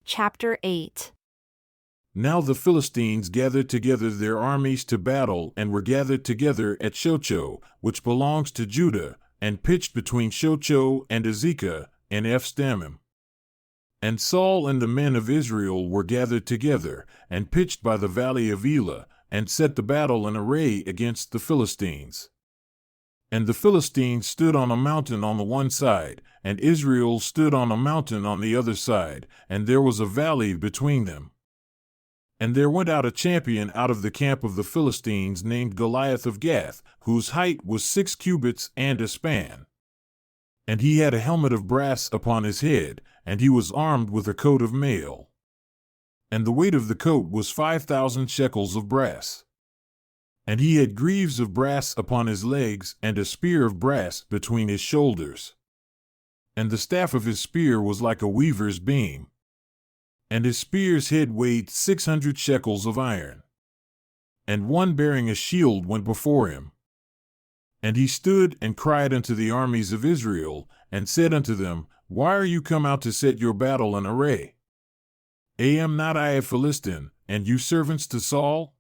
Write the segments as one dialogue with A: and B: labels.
A: Chapter 8.
B: Now the Philistines gathered together their armies to battle, and were gathered together at Shochoh, which belongs to Judah, and pitched between Shochoh and Azekah, and Ephsdammim. And Saul and the men of Israel were gathered together, and pitched by the valley of Elah, and set the battle in array against the Philistines. And the Philistines stood on a mountain on the one side, and Israel stood on a mountain on the other side, and there was a valley between them. And there went out a champion out of the camp of the Philistines named Goliath of Gath, whose height was 6 cubits and a span. And he had a helmet of brass upon his head, and he was armed with a coat of mail. And the weight of the coat was 5,000 shekels of brass. And he had greaves of brass upon his legs, and a spear of brass between his shoulders. And the staff of his spear was like a weaver's beam. And his spear's head weighed 600 shekels of iron. And one bearing a shield went before him. And he stood and cried unto the armies of Israel, and said unto them, Why are you come out to set your battle in array? Am not I a Philistine, and you servants to Saul?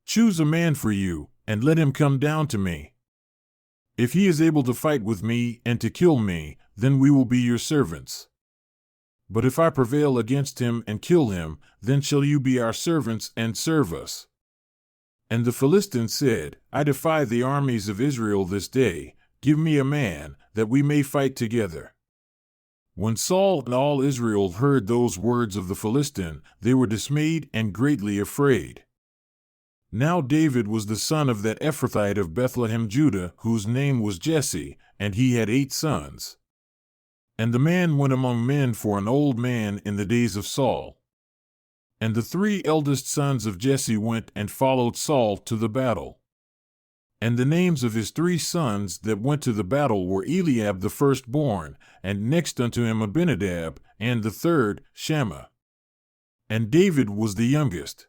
B: Choose a man for you, and let him come down to me. If he is able to fight with me and to kill me, then we will be your servants. But if I prevail against him and kill him, then shall you be our servants and serve us. And the Philistine said, I defy the armies of Israel this day. Give me a man, that we may fight together. When Saul and all Israel heard those words of the Philistine, they were dismayed and greatly afraid. Now David was the son of that Ephrathite of Bethlehem Judah, whose name was Jesse, and he had 8 sons. And the man went among men for an old man in the days of Saul. And the 3 eldest sons of Jesse went and followed Saul to the battle. And the names of his 3 sons that went to the battle were Eliab the firstborn, and next unto him Abinadab, and the third Shammah. And David was the youngest.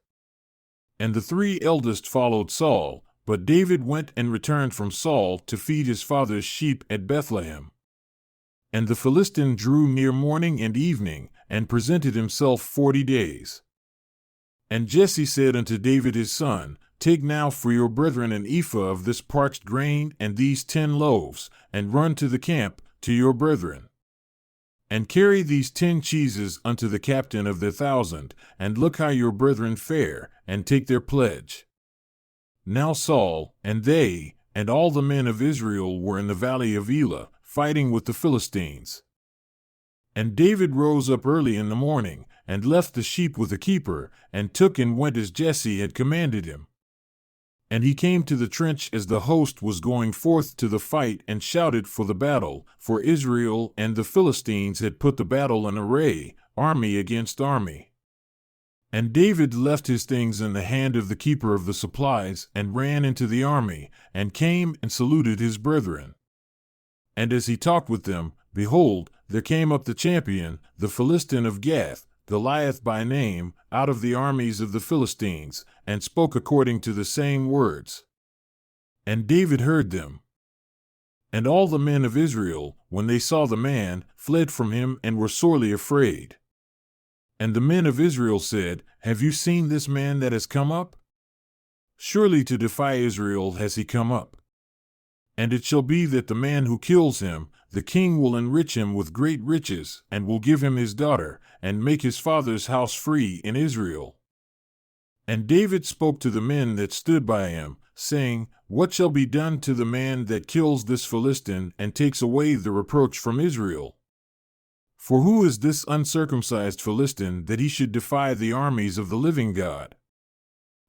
B: And the 3 eldest followed Saul, but David went and returned from Saul to feed his father's sheep at Bethlehem. And the Philistine drew near morning and evening, and presented himself 40 days. And Jesse said unto David his son, Take now for your brethren an ephah of this parched grain and these 10 loaves, and run to the camp to your brethren. And carry these 10 cheeses unto the captain of their 1,000, and look how your brethren fare, and take their pledge. Now Saul, and they, and all the men of Israel were in the valley of Elah, fighting with the Philistines. And David rose up early in the morning, and left the sheep with a keeper, and took and went as Jesse had commanded him. And he came to the trench as the host was going forth to the fight, and shouted for the battle, for Israel and the Philistines had put the battle in array, army against army. And David left his things in the hand of the keeper of the supplies, and ran into the army, and came and saluted his brethren. And as he talked with them, behold, there came up the champion, the Philistine of Gath, Goliath by name, out of the armies of the Philistines, and spoke according to the same words. And David heard them. And all the men of Israel, when they saw the man, fled from him and were sorely afraid. And the men of Israel said, Have you seen this man that has come up? Surely to defy Israel has he come up. And it shall be that the man who kills him, the king will enrich him with great riches, and will give him his daughter, and make his father's house free in Israel. And David spoke to the men that stood by him, saying, What shall be done to the man that kills this Philistine, and takes away the reproach from Israel? For who is this uncircumcised Philistine, that he should defy the armies of the living God?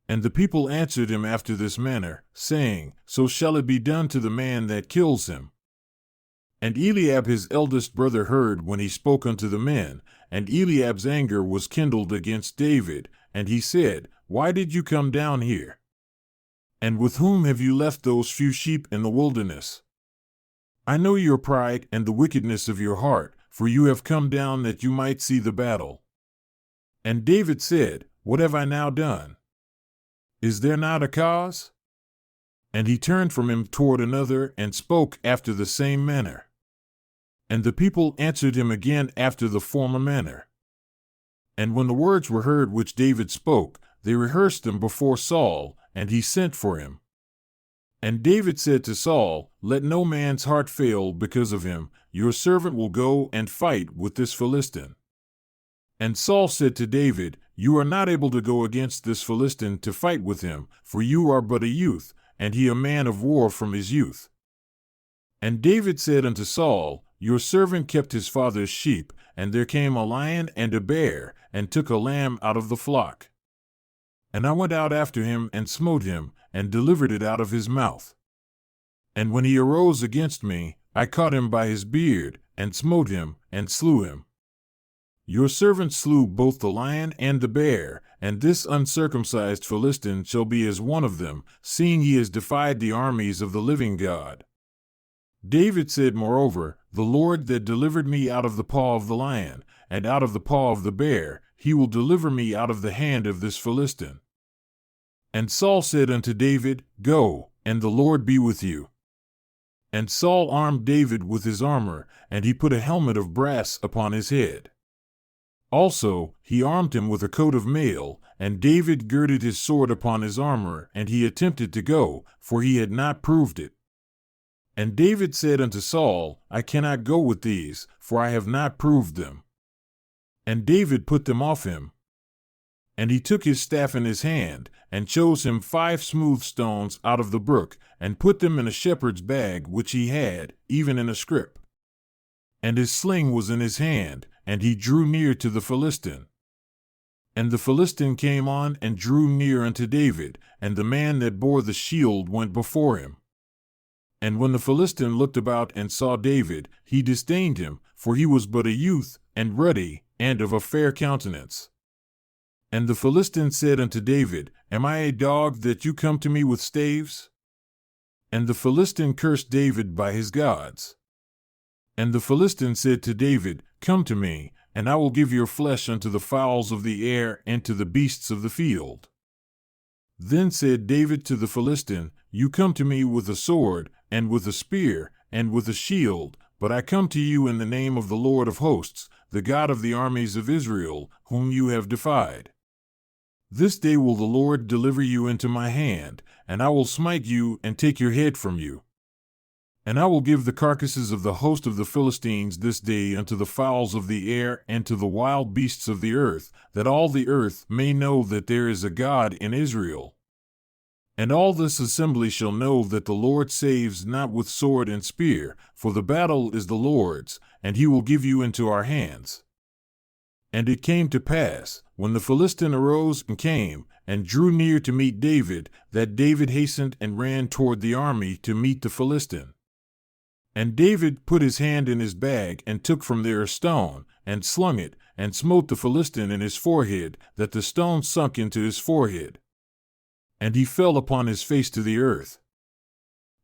B: And the people answered him after this manner, saying, So shall it be done to the man that kills him. And Eliab his eldest brother heard when he spoke unto the men, and Eliab's anger was kindled against David, and he said, Why did you come down here? And with whom have you left those few sheep in the wilderness? I know your pride and the wickedness of your heart, for you have come down that you might see the battle. And David said, What have I now done? Is there not a cause? And he turned from him toward another, and spoke after the same manner. And the people answered him again after the former manner. And when the words were heard which David spoke, they rehearsed them before Saul, and he sent for him. And David said to Saul, "Let no man's heart fail because of him. Your servant will go and fight with this Philistine." And Saul said to David, "You are not able to go against this Philistine to fight with him, for you are but a youth, and he a man of war from his youth." And David said unto Saul, "Your servant kept his father's sheep, and there came a lion and a bear, and took a lamb out of the flock. And I went out after him, and smote him, and delivered it out of his mouth. And when he arose against me, I caught him by his beard, and smote him, and slew him. Your servant slew both the lion and the bear, and this uncircumcised Philistine shall be as one of them, seeing he has defied the armies of the living God." David said moreover, "The Lord that delivered me out of the paw of the lion, and out of the paw of the bear, he will deliver me out of the hand of this Philistine." And Saul said unto David, "Go, and the Lord be with you." And Saul armed David with his armor, and he put a helmet of brass upon his head. Also, he armed him with a coat of mail, and David girded his sword upon his armor, and he attempted to go, for he had not proved it. And David said unto Saul, "I cannot go with these, for I have not proved them." And David put them off him. And he took his staff in his hand, and chose him 5 smooth stones out of the brook, and put them in a shepherd's bag which he had, even in a scrip. And his sling was in his hand, and he drew near to the Philistine. And the Philistine came on and drew near unto David, and the man that bore the shield went before him. And when the Philistine looked about and saw David, he disdained him, for he was but a youth, and ruddy, and of a fair countenance. And the Philistine said unto David, "Am I a dog that you come to me with staves?" And the Philistine cursed David by his gods. And the Philistine said to David, "Come to me, and I will give your flesh unto the fowls of the air and to the beasts of the field." Then said David to the Philistine, "You come to me with a sword, and with a spear, and with a shield, but I come to you in the name of the Lord of hosts, the God of the armies of Israel, whom you have defied. This day will the Lord deliver you into my hand, and I will smite you and take your head from you. And I will give the carcasses of the host of the Philistines this day unto the fowls of the air and to the wild beasts of the earth, that all the earth may know that there is a God in Israel. And all this assembly shall know that the Lord saves not with sword and spear, for the battle is the Lord's, and he will give you into our hands." And it came to pass, when the Philistine arose and came, and drew near to meet David, that David hastened and ran toward the army to meet the Philistine. And David put his hand in his bag, and took from there a stone, and slung it, and smote the Philistine in his forehead, that the stone sunk into his forehead. And he fell upon his face to the earth.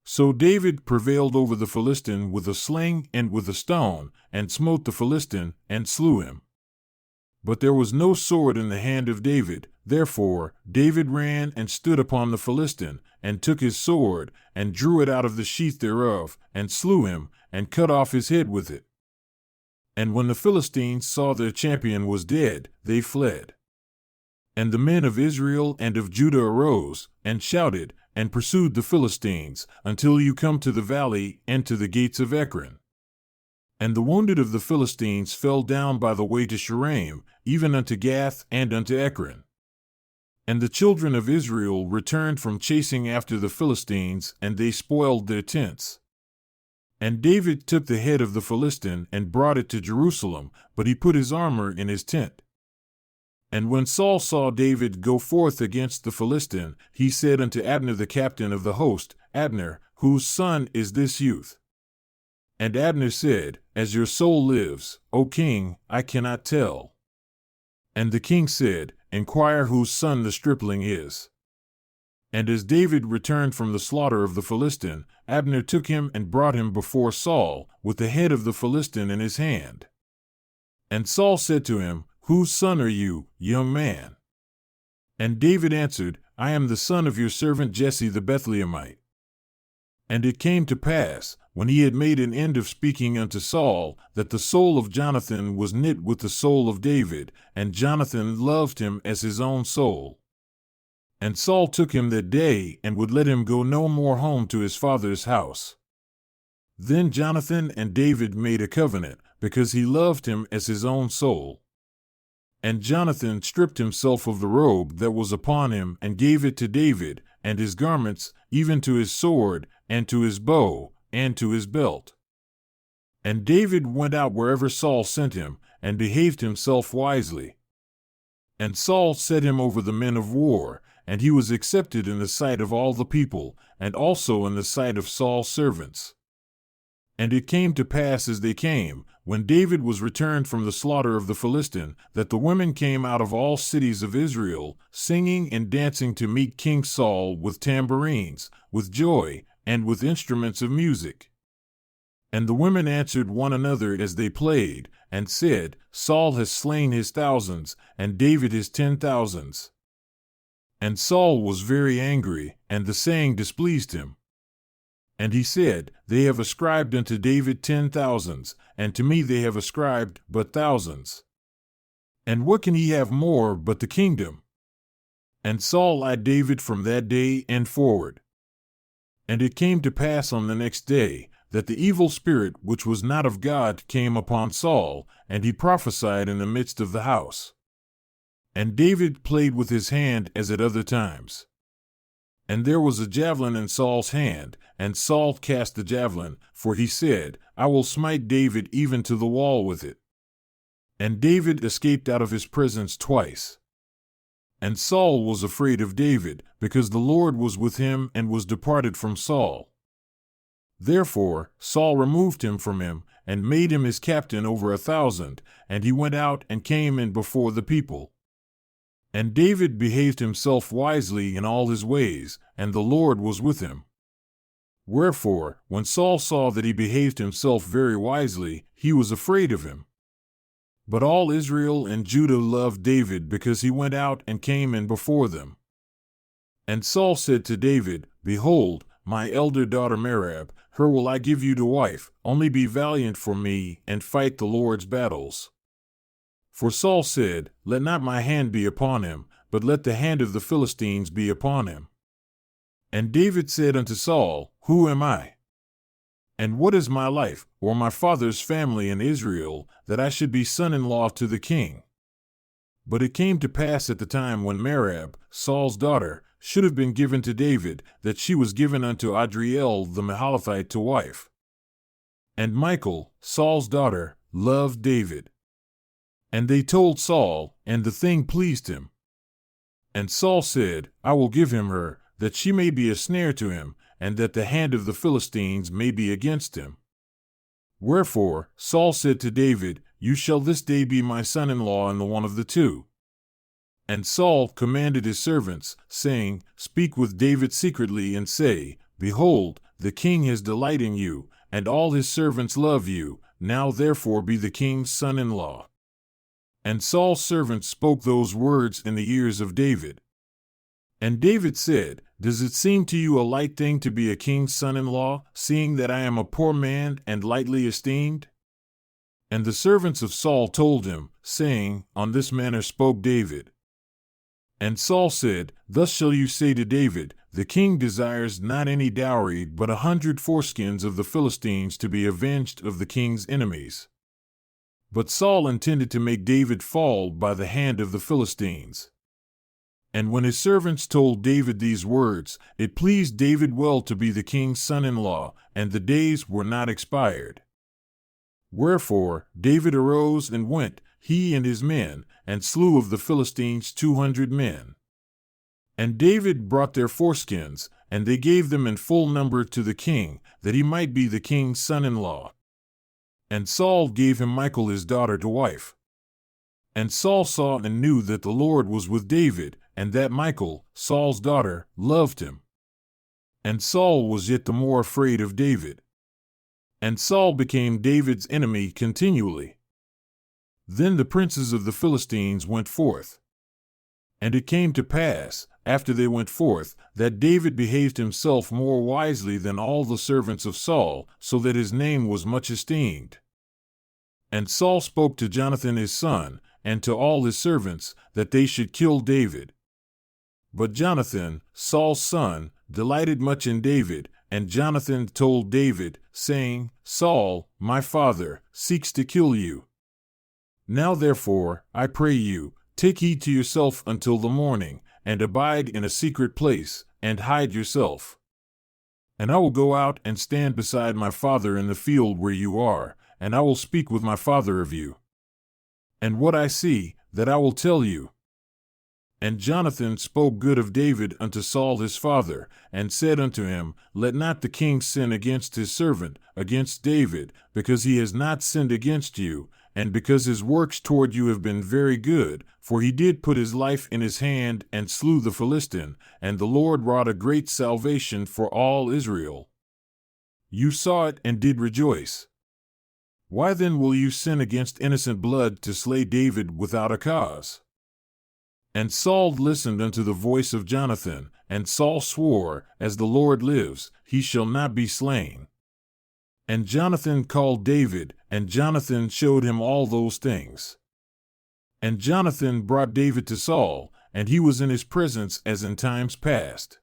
B: So David prevailed over the Philistine with a sling and with a stone, and smote the Philistine, and slew him. But there was no sword in the hand of David. Therefore David ran and stood upon the Philistine, and took his sword, and drew it out of the sheath thereof, and slew him, and cut off his head with it. And when the Philistines saw their champion was dead, they fled. And the men of Israel and of Judah arose, and shouted, and pursued the Philistines, until you come to the valley and to the gates of Ekron. And the wounded of the Philistines fell down by the way to Shaaraim, even unto Gath and unto Ekron. And the children of Israel returned from chasing after the Philistines, and they spoiled their tents. And David took the head of the Philistine and brought it to Jerusalem, but he put his armor in his tent. And when Saul saw David go forth against the Philistine, he said unto Abner the captain of the host, "Abner, whose son is this youth?" And Abner said, "As your soul lives, O king, I cannot tell." And the king said, "Inquire whose son the stripling is." And as David returned from the slaughter of the Philistine, Abner took him and brought him before Saul, with the head of the Philistine in his hand. And Saul said to him, "Whose son are you, young man?" And David answered, "I am the son of your servant Jesse the Bethlehemite." And it came to pass, when he had made an end of speaking unto Saul, that the soul of Jonathan was knit with the soul of David, and Jonathan loved him as his own soul. And Saul took him that day, and would let him go no more home to his father's house. Then Jonathan and David made a covenant, because he loved him as his own soul. And Jonathan stripped himself of the robe that was upon him, and gave it to David, and his garments, even to his sword, and to his bow, and to his belt. And David went out wherever Saul sent him, and behaved himself wisely. And Saul set him over the men of war, and he was accepted in the sight of all the people, and also in the sight of Saul's servants. And it came to pass as they came, when David was returned from the slaughter of the Philistine, that the women came out of all cities of Israel, singing and dancing to meet King Saul with tambourines, with joy, and with instruments of music. And the women answered one another as they played, and said, Saul has slain his thousands, and David his 10,000s. And Saul was very angry, and the saying displeased him. And he said, They have ascribed unto David 10,000s, and to me they have ascribed but thousands. And what can he have more but the kingdom? And Saul eyed David from that day and forward. And it came to pass on the next day, that the evil spirit which was not of God came upon Saul, and he prophesied in the midst of the house. And David played with his hand as at other times. And there was a javelin in Saul's hand, and Saul cast the javelin, for he said, I will smite David even to the wall with it. And David escaped out of his presence twice. And Saul was afraid of David, because the Lord was with him and was departed from Saul. Therefore Saul removed him from him, and made him his captain over 1,000, and he went out and came in before the people. And David behaved himself wisely in all his ways, and the Lord was with him. Wherefore, when Saul saw that he behaved himself very wisely, he was afraid of him. But all Israel and Judah loved David because he went out and came in before them. And Saul said to David, Behold, my elder daughter Merab, her will I give you to wife, only be valiant for me, and fight the Lord's battles. For Saul said, Let not my hand be upon him, but let the hand of the Philistines be upon him. And David said unto Saul, Who am I? And what is my life, or my father's family in Israel, that I should be son-in-law to the king? But it came to pass at the time when Merab, Saul's daughter, should have been given to David, that she was given unto Adriel the Mahalathite to wife. And Michal, Saul's daughter, loved David. And they told Saul, and the thing pleased him. And Saul said, I will give him her, that she may be a snare to him, and that the hand of the Philistines may be against him. Wherefore Saul said to David, You shall this day be my son-in-law in the one of the two. And Saul commanded his servants, saying, Speak with David secretly, and say, Behold, the king has delight in you, and all his servants love you, now therefore be the king's son-in-law. And Saul's servants spoke those words in the ears of David. And David said, Does it seem to you a light thing to be a king's son-in-law, seeing that I am a poor man and lightly esteemed? And the servants of Saul told him, saying, On this manner spoke David. And Saul said, Thus shall you say to David, The king desires not any dowry, but 100 foreskins of the Philistines to be avenged of the king's enemies. But Saul intended to make David fall by the hand of the Philistines. And when his servants told David these words, it pleased David well to be the king's son-in-law, and the days were not expired. Wherefore David arose and went, he and his men, and slew of the Philistines 200 men. And David brought their foreskins, and they gave them in full number to the king, that he might be the king's son-in-law. And Saul gave him Michal his daughter to wife. And Saul saw and knew that the Lord was with David, and that Michal, Saul's daughter, loved him. And Saul was yet the more afraid of David. And Saul became David's enemy continually. Then the princes of the Philistines went forth. And it came to pass, after they went forth, that David behaved himself more wisely than all the servants of Saul, so that his name was much esteemed. And Saul spoke to Jonathan his son, and to all his servants, that they should kill David. But Jonathan, Saul's son, delighted much in David, and Jonathan told David, saying, Saul, my father, seeks to kill you. Now therefore, I pray you, take heed to yourself until the morning, and abide in a secret place, and hide yourself. And I will go out and stand beside my father in the field where you are, and I will speak with my father of you. And what I see, that I will tell you. And Jonathan spoke good of David unto Saul his father, and said unto him, Let not the king sin against his servant, against David, because he has not sinned against you, and because his works toward you have been very good, for he did put his life in his hand and slew the Philistine, and the Lord wrought a great salvation for all Israel. You saw it and did rejoice. Why then will you sin against innocent blood to slay David without a cause? And Saul listened unto the voice of Jonathan, and Saul swore, As the Lord lives, he shall not be slain. And Jonathan called David, and Jonathan showed him all those things. And Jonathan brought David to Saul, and he was in his presence as in times past.